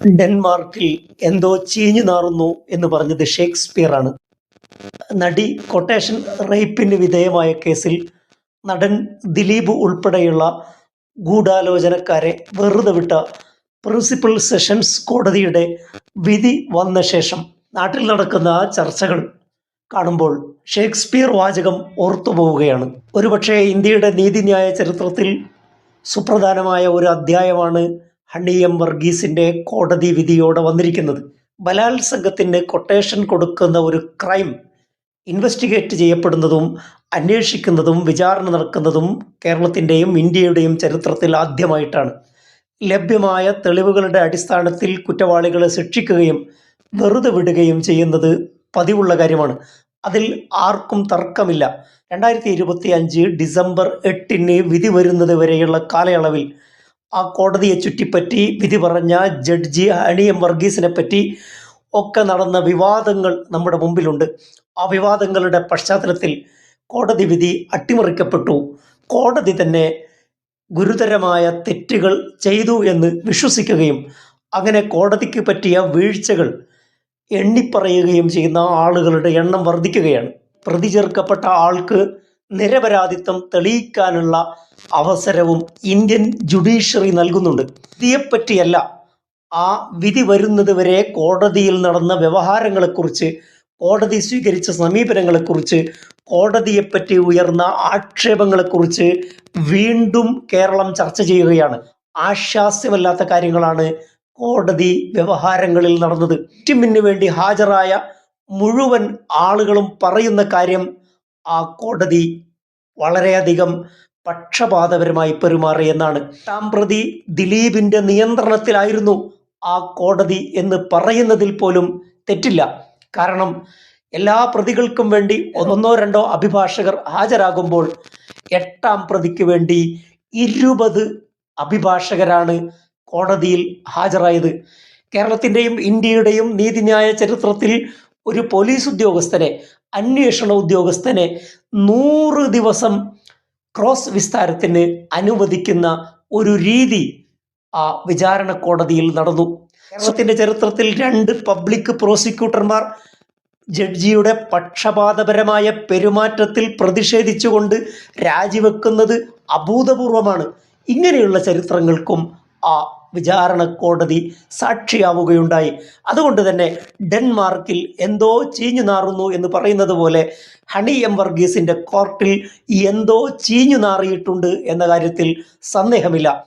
ഡെൻമാർക്കിൽ എന്തോ ചീഞ്ഞു നാറുന്നു എന്ന് പറഞ്ഞത് ഷേക്സ്പിയറാണ്. നടി കൊട്ടേഷൻ റേപ്പിന് വിധേയമായ കേസിൽ നടൻ ദിലീപ് ഉൾപ്പെടെയുള്ള ഗൂഢാലോചനക്കാരെ വെറുതെ വിട്ട പ്രിൻസിപ്പൽ സെഷൻസ് കോടതിയുടെ വിധി വന്ന ശേഷം നാട്ടിൽ നടക്കുന്ന ചർച്ചകൾ കാണുമ്പോൾ ഷേക്സ്പിയർ വാചകം ഓർത്തുപോവുകയാണ്. ഒരുപക്ഷെ ഇന്ത്യയുടെ നീതിന്യായ ചരിത്രത്തിൽ സുപ്രധാനമായ ഒരു അധ്യായമാണ് ഹണി എം വർഗീസിൻ്റെ കോടതി വിധിയോടെ വന്നിരിക്കുന്നത്. ബലാത്സംഗത്തിന് കൊട്ടേഷൻ കൊടുക്കുന്ന ഒരു ക്രൈം ഇൻവെസ്റ്റിഗേറ്റ് ചെയ്യപ്പെടുന്നതും അന്വേഷിക്കുന്നതും വിചാരണ നടക്കുന്നതും കേരളത്തിൻ്റെയും ഇന്ത്യയുടെയും ചരിത്രത്തിൽ ആദ്യമായിട്ടാണ്. ലഭ്യമായ തെളിവുകളുടെ അടിസ്ഥാനത്തിൽ കുറ്റവാളികളെ ശിക്ഷിക്കുകയും വെറുതെ വിടുകയും ചെയ്യുന്നത് പതിവുള്ള കാര്യമാണ്. അതിൽ ആർക്കും തർക്കമില്ല. 2025 ഡിസംബർ 8 വിധി വരുന്നത് വരെയുള്ള കാലയളവിൽ ആ കോടതിയെ ചുറ്റിപ്പറ്റി വിധി പറഞ്ഞ ജഡ്ജി ഹണി എം വർഗീസിനെ പറ്റി ഒക്കെ നടന്ന വിവാദങ്ങൾ നമ്മുടെ മുമ്പിലുണ്ട്. ആ വിവാദങ്ങളുടെ പശ്ചാത്തലത്തിൽ കോടതി വിധി അട്ടിമറിക്കപ്പെട്ടു. കോടതി തന്നെ ഗുരുതരമായ തെറ്റുകൾ ചെയ്തു എന്ന് വിശ്വസിക്കുകയും അങ്ങനെ കോടതിക്ക് പറ്റിയ വീഴ്ചകൾ എണ്ണിപ്പറയുകയും ചെയ്യുന്ന ആളുകളുടെ എണ്ണം വർദ്ധിക്കുകയാണ്. പ്രതി ചേർക്കപ്പെട്ട ആൾക്ക് നിരപരാധിത്വം തെളിയിക്കാനുള്ള അവസരവും ഇന്ത്യൻ ജുഡീഷ്യറി നൽകുന്നുണ്ട്. വിധിയെപ്പറ്റിയല്ല, ആ വിധി വരുന്നത് വരെ കോടതിയിൽ നടന്ന വ്യവഹാരങ്ങളെക്കുറിച്ച്, കോടതി സ്വീകരിച്ച സമീപനങ്ങളെക്കുറിച്ച്, കോടതിയെപ്പറ്റി ഉയർന്ന ആക്ഷേപങ്ങളെക്കുറിച്ച് വീണ്ടും കേരളം ചർച്ച ചെയ്യുകയാണ്. ആശാസ്യമല്ലാത്ത കാര്യങ്ങളാണ് കോടതി വ്യവഹാരങ്ങളിൽ നടന്നത്. വിക്ടിമിന് വേണ്ടി ഹാജരായ മുഴുവൻ ആളുകളും പറയുന്ന കാര്യം ആ കോടതി വളരെയധികം പക്ഷപാതപരമായി പെരുമാറി എന്നാണ്. എട്ടാം പ്രതി ദിലീപിൻ്റെ നിയന്ത്രണത്തിലായിരുന്നു ആ കോടതി എന്ന് പറയുന്നതിൽ പോലും തെറ്റില്ല. കാരണം എല്ലാ പ്രതികൾക്കും വേണ്ടി ഒന്നോ രണ്ടോ അഭിഭാഷകർ ഹാജരാകുമ്പോൾ എട്ടാം പ്രതിക്ക് വേണ്ടി 20 അഭിഭാഷകരാണ് കോടതിയിൽ ഹാജരായത്. കേരളത്തിൻ്റെയും ഇന്ത്യയുടെയും നീതിന്യായ ചരിത്രത്തിൽ ഒരു പോലീസ് ഉദ്യോഗസ്ഥനെ, അന്വേഷണ ഉദ്യോഗസ്ഥനെ 100 ദിവസം ക്രോസ് വിസ്താരത്തിന് അനുവദിക്കുന്ന ഒരു രീതി ആ വിചാരണ കോടതിയിൽ നടന്നു. കേരളത്തിൻ്റെ ചരിത്രത്തിൽ 2 പബ്ലിക് പ്രോസിക്യൂട്ടർമാർ ജഡ്ജിയുടെ പക്ഷപാതപരമായ പെരുമാറ്റത്തിൽ പ്രതിഷേധിച്ചുകൊണ്ട് രാജിവെക്കുന്നത് അഭൂതപൂർവമാണ്. ഇങ്ങനെയുള്ള ചരിത്രങ്ങൾക്കും ആ വിചാരണ കോടതി സാക്ഷിയാവുകയുണ്ടായി. അതുകൊണ്ട് തന്നെ ഡെൻമാർക്കിൽ എന്തോ ചീഞ്ഞു നാറുന്നു എന്ന് പറയുന്നത് പോലെ ഹണി എം വർഗീസിൻ്റെ കോർട്ടിൽ എന്തോ ചീഞ്ഞു നാറിയിട്ടുണ്ട് എന്ന കാര്യത്തിൽ സന്ദേഹമില്ല.